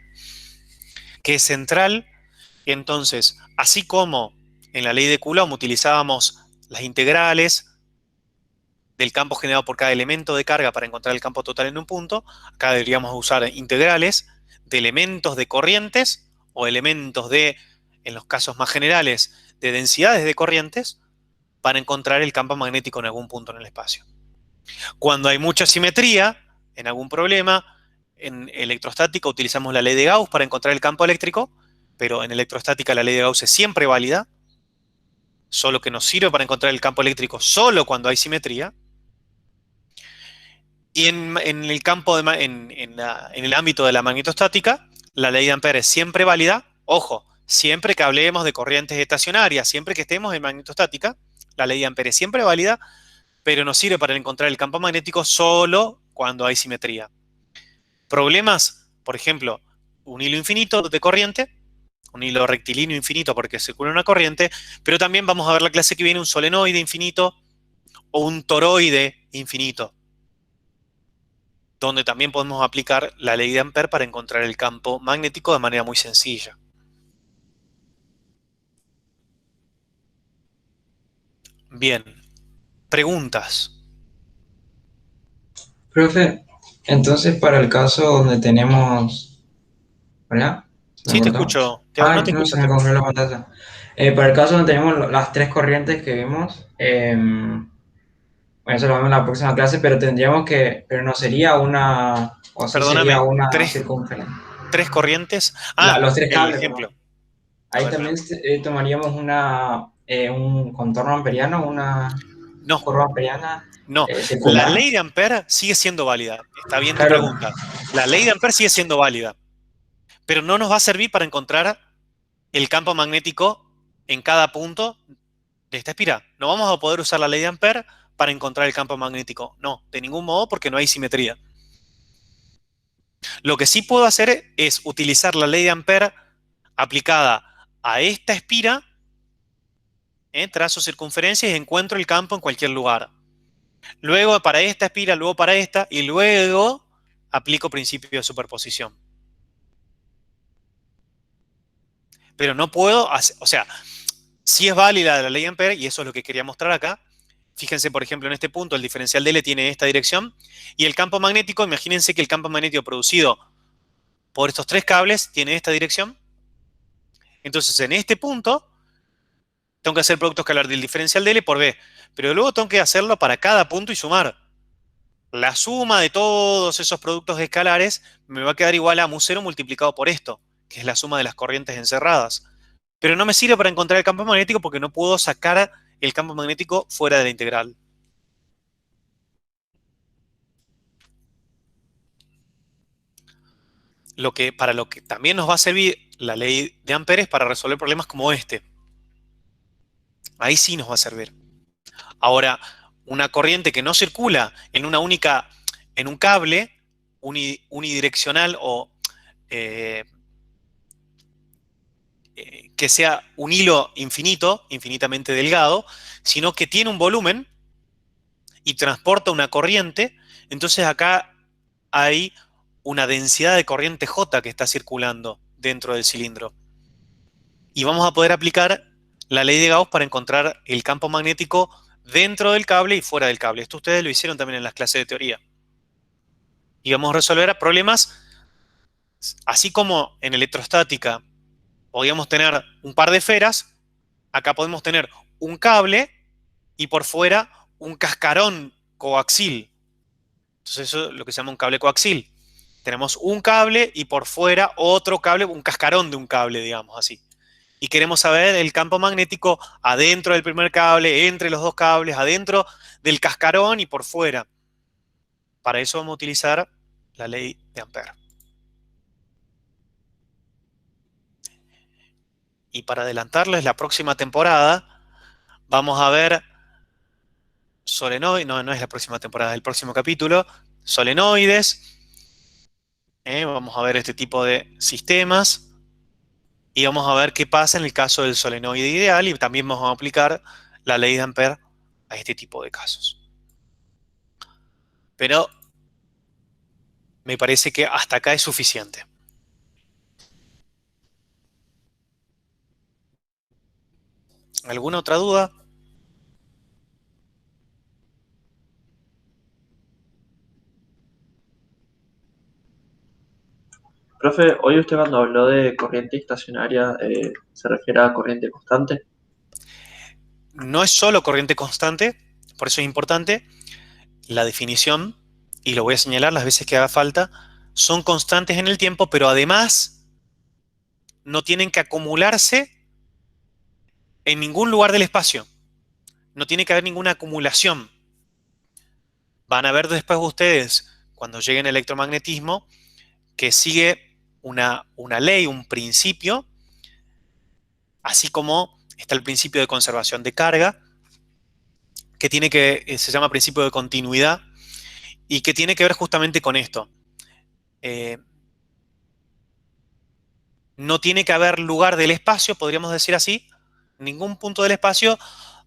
que es central. Entonces, así como en la ley de Coulomb utilizábamos las integrales del campo generado por cada elemento de carga para encontrar el campo total en un punto, acá deberíamos usar integrales de elementos de corrientes o elementos de, en los casos más generales, de densidades de corrientes para encontrar el campo magnético en algún punto en el espacio. Cuando hay mucha simetría en algún problema, en electrostática utilizamos la ley de Gauss para encontrar el campo eléctrico, pero en electrostática la ley de Gauss es siempre válida, solo que nos sirve para encontrar el campo eléctrico solo cuando hay simetría. Y en el campo, en el ámbito de la magnetostática, la ley de Ampère es siempre válida. Ojo, siempre que hablemos de corrientes estacionarias, siempre que estemos en magnetostática, la ley de Ampère es siempre válida, pero nos sirve para encontrar el campo magnético solo cuando hay simetría. Problemas, por ejemplo, un hilo infinito de corriente, un hilo rectilíneo infinito porque circula una corriente, pero también vamos a ver la clase que viene un solenoide infinito o un toroide infinito, donde también podemos aplicar la ley de Ampère para encontrar el campo magnético de manera muy sencilla. Bien, preguntas. Profe, entonces para el caso donde tenemos... ¿Hola? ¿Se me Sí, te cortó? escucho. No Ay, te no, escucho, se te me escucho. congeló la pantalla. Para el caso donde tenemos las tres corrientes que vimos, bueno, eso lo vemos en la próxima clase, pero tendríamos que... Pero no sería una... O sí sería Perdóname, una tres circunferencia. corrientes. Ah, Los tres el cables, perdón. ejemplo. A Ahí ver, también tomaríamos un contorno amperiano, una no, curva amperiana no. La circular. ley de Ampère sigue siendo válida. Está bien tu Claro, pregunta. La ley de Ampère sigue siendo válida, pero no nos va a servir para encontrar el campo magnético en cada punto de esta espiral. No vamos a poder usar la ley de Ampère para encontrar el campo magnético. No, de ningún modo porque no hay simetría. Lo que sí puedo hacer es utilizar la ley de Ampère aplicada a esta espira, trazo circunferencias y encuentro el campo en cualquier lugar. Luego para esta espira, luego para esta, y luego aplico principio de superposición. Pero no puedo, o sea, sí es válida la ley de Ampère, y eso es lo que quería mostrar acá. Fíjense, por ejemplo, en este punto, el diferencial de L tiene esta dirección, y el campo magnético, imagínense que el campo magnético producido por estos tres cables tiene esta dirección. Entonces, en este punto, tengo que hacer el producto escalar del diferencial de L por B, pero luego tengo que hacerlo para cada punto y sumar. La suma de todos esos productos escalares me va a quedar igual a mu0 multiplicado por esto, que es la suma de las corrientes encerradas. Pero no me sirve para encontrar el campo magnético porque no puedo sacar el campo magnético fuera de la integral. Para lo que también nos va a servir la ley de Ampère es para resolver problemas como este. Ahí sí nos va a servir. Ahora, una corriente que no circula en un cable unidireccional o que sea un hilo infinito, infinitamente delgado, sino que tiene un volumen y transporta una corriente, entonces acá hay una densidad de corriente J que está circulando dentro del cilindro. Y vamos a poder aplicar la ley de Gauss para encontrar el campo magnético dentro del cable y fuera del cable. Esto ustedes lo hicieron también en las clases de teoría. Y vamos a resolver problemas, así como en electrostática podíamos tener un par de esferas, acá podemos tener un cable y por fuera un cascarón coaxil. Entonces eso es lo que se llama un cable coaxil. Tenemos un cable y por fuera otro cable, un cascarón de un cable, digamos así. Y queremos saber el campo magnético adentro del primer cable, entre los dos cables, adentro del cascarón y por fuera. Para eso vamos a utilizar la ley de Ampère. Y para adelantarles la próxima temporada, vamos a ver solenoides, no, no es la próxima temporada, es el próximo capítulo, solenoides. Vamos a ver este tipo de sistemas y vamos a ver qué pasa en el caso del solenoide ideal y también vamos a aplicar la ley de Ampère a este tipo de casos. Pero me parece que hasta acá es suficiente. ¿Alguna otra duda? Profe, hoy usted cuando habló de corriente estacionaria, ¿se refiere a corriente constante? No es solo corriente constante, por eso es importante la definición, y lo voy a señalar las veces que haga falta, son constantes en el tiempo, pero además no tienen que acumularse en ningún lugar del espacio. No tiene que haber ninguna acumulación. Van a ver después ustedes, cuando lleguen al electromagnetismo, que sigue una ley, un principio, así como está el principio de conservación de carga, que se llama principio de continuidad, y que tiene que ver justamente con esto. No tiene que haber lugar del espacio, podríamos decir así, ningún punto del espacio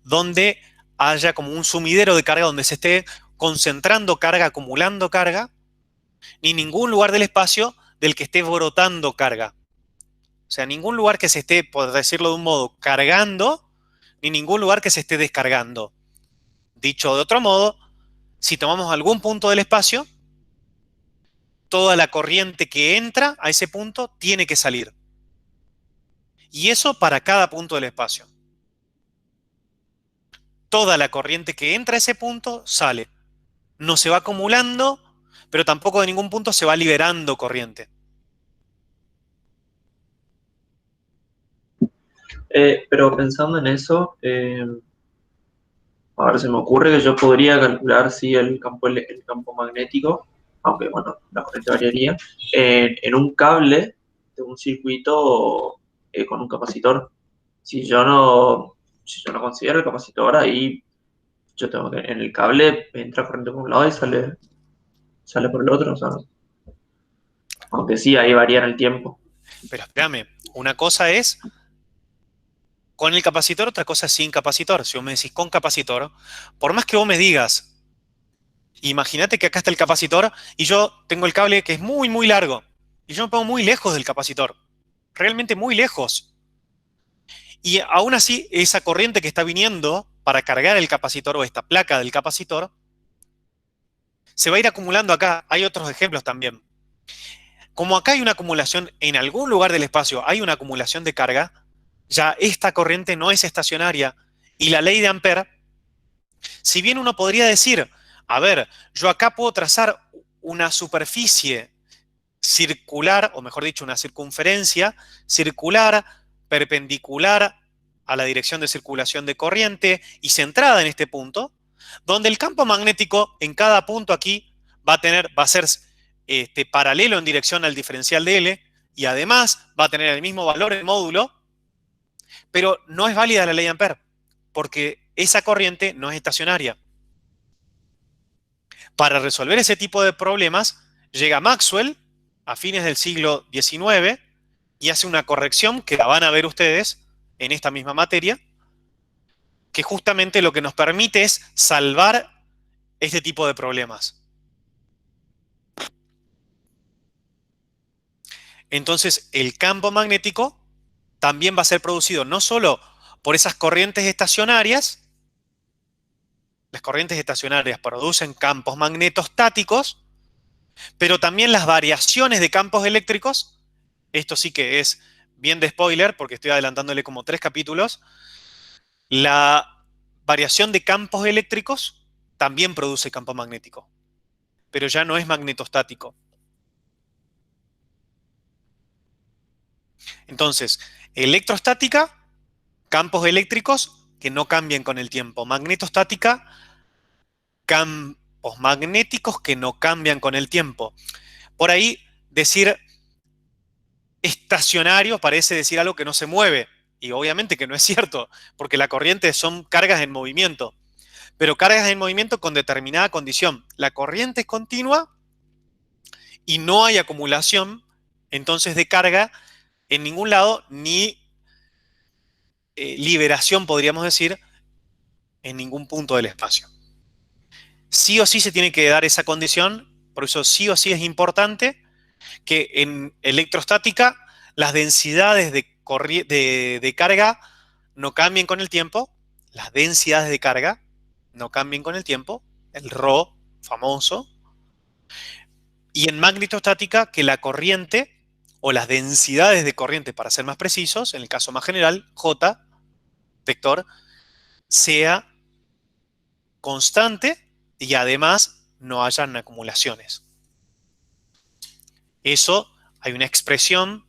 donde haya como un sumidero de carga, donde se esté concentrando carga, acumulando carga, ni ningún lugar del espacio del que esté brotando carga. O sea, ningún lugar que se esté, por decirlo de un modo, cargando, ni ningún lugar que se esté descargando. Dicho de otro modo, si tomamos algún punto del espacio, toda la corriente que entra a ese punto tiene que salir. Y eso para cada punto del espacio. Toda la corriente que entra a ese punto sale. No se va acumulando, pero tampoco de ningún punto se va liberando corriente. Pero pensando en eso, ahora se me ocurre que yo podría calcular si el campo magnético, aunque bueno, la corriente variaría, en un cable de un circuito con un capacitor. Si yo no considero el capacitor, ahí yo tengo que, en el cable entra corriente por un lado y sale por el otro, o sea, aunque sí, ahí varía en el tiempo. Pero espérame, una cosa es con el capacitor, otra cosa es sin capacitor. Si vos me decís con capacitor, por más que vos me digas, imagínate que acá está el capacitor y yo tengo el cable que es muy, muy largo y yo me pongo muy lejos del capacitor, realmente muy lejos. Y aún así, esa corriente que está viniendo para cargar el capacitor o esta placa del capacitor, se va a ir acumulando acá. Hay otros ejemplos también. Como acá hay una acumulación, en algún lugar del espacio hay una acumulación de carga, ya esta corriente no es estacionaria. Y la ley de Ampère, si bien uno podría decir, a ver, yo acá puedo trazar una superficie circular, o mejor dicho, una circunferencia circular, perpendicular a la dirección de circulación de corriente y centrada en este punto, donde el campo magnético en cada punto aquí va a ser paralelo en dirección al diferencial de L y además va a tener el mismo valor en módulo, pero no es válida la ley de Ampère porque esa corriente no es estacionaria. Para resolver ese tipo de problemas, llega Maxwell a fines del siglo XIX y hace una corrección que la van a ver ustedes en esta misma materia, que justamente lo que nos permite es salvar este tipo de problemas. Entonces, el campo magnético también va a ser producido no solo por esas corrientes estacionarias, las corrientes estacionarias producen campos magnetostáticos, pero también las variaciones de campos eléctricos, esto sí que es bien de spoiler porque estoy adelantándole como 3 capítulos, la variación de campos eléctricos también produce campo magnético, pero ya no es magnetostático. Entonces, electrostática, campos eléctricos que no cambian con el tiempo. Magnetostática, campos magnéticos que no cambian con el tiempo. Por ahí, decir estacionario parece decir algo que no se mueve. Y obviamente que no es cierto, porque la corriente son cargas en movimiento. pero cargas en movimiento con determinada condición. La corriente es continua y no hay acumulación, entonces, de carga en ningún lado, ni liberación, podríamos decir, en ningún punto del espacio. Sí o sí se tiene que dar esa condición, por eso sí o sí es importante que en electrostática las densidades de carga no cambien con el tiempo, las densidades de carga no cambien con el tiempo, el ρ famoso, y en magnetostática que la corriente o las densidades de corriente, para ser más precisos, en el caso más general, J, vector, sea constante y además no hayan acumulaciones. Eso, hay una expresión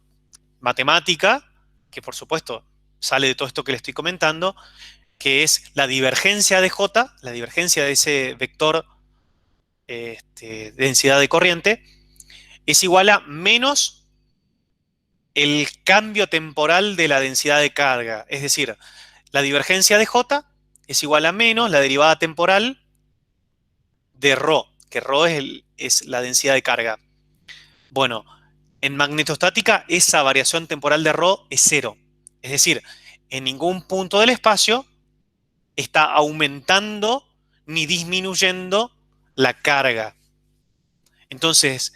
matemática que, por supuesto, sale de todo esto que le estoy comentando, que es la divergencia de J, la divergencia de ese vector densidad de corriente, es igual a menos el cambio temporal de la densidad de carga. Es decir, la divergencia de J es igual a menos la derivada temporal de ρ, que ρ es la densidad de carga. Bueno, en magnetostática esa variación temporal de ρ es cero. Es decir, en ningún punto del espacio está aumentando ni disminuyendo la carga. Entonces,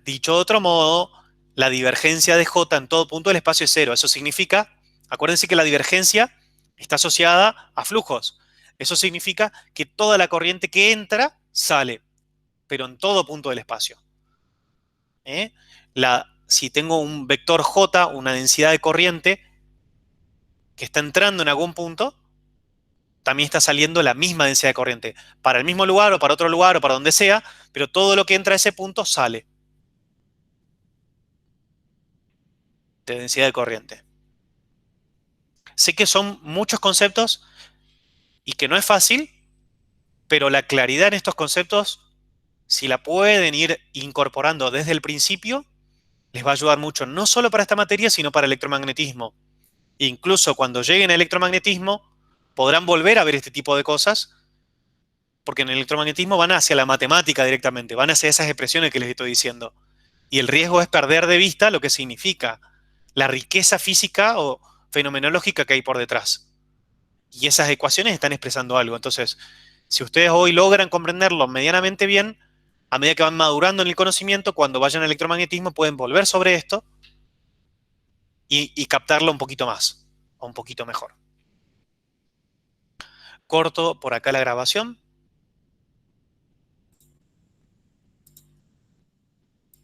dicho de otro modo, la divergencia de J en todo punto del espacio es cero. Eso significa, acuérdense que la divergencia está asociada a flujos. Eso significa que toda la corriente que entra sale, pero en todo punto del espacio. Si tengo un vector J, una densidad de corriente, que está entrando en algún punto, también está saliendo la misma densidad de corriente. Para el mismo lugar o para otro lugar o para donde sea, pero todo lo que entra a ese punto sale de densidad de corriente. Sé que son muchos conceptos y que no es fácil, pero la claridad en estos conceptos, si la pueden ir incorporando desde el principio, les va a ayudar mucho, no solo para esta materia, sino para electromagnetismo. Incluso cuando lleguen a electromagnetismo, podrán volver a ver este tipo de cosas, porque en el electromagnetismo van hacia la matemática directamente, van hacia esas expresiones que les estoy diciendo. Y el riesgo es perder de vista lo que significa la riqueza física o fenomenológica que hay por detrás. Y esas ecuaciones están expresando algo. Entonces, si ustedes hoy logran comprenderlo medianamente bien, a medida que van madurando en el conocimiento, cuando vayan al electromagnetismo pueden volver sobre esto y captarlo un poquito más, o un poquito mejor. Corto por acá la grabación.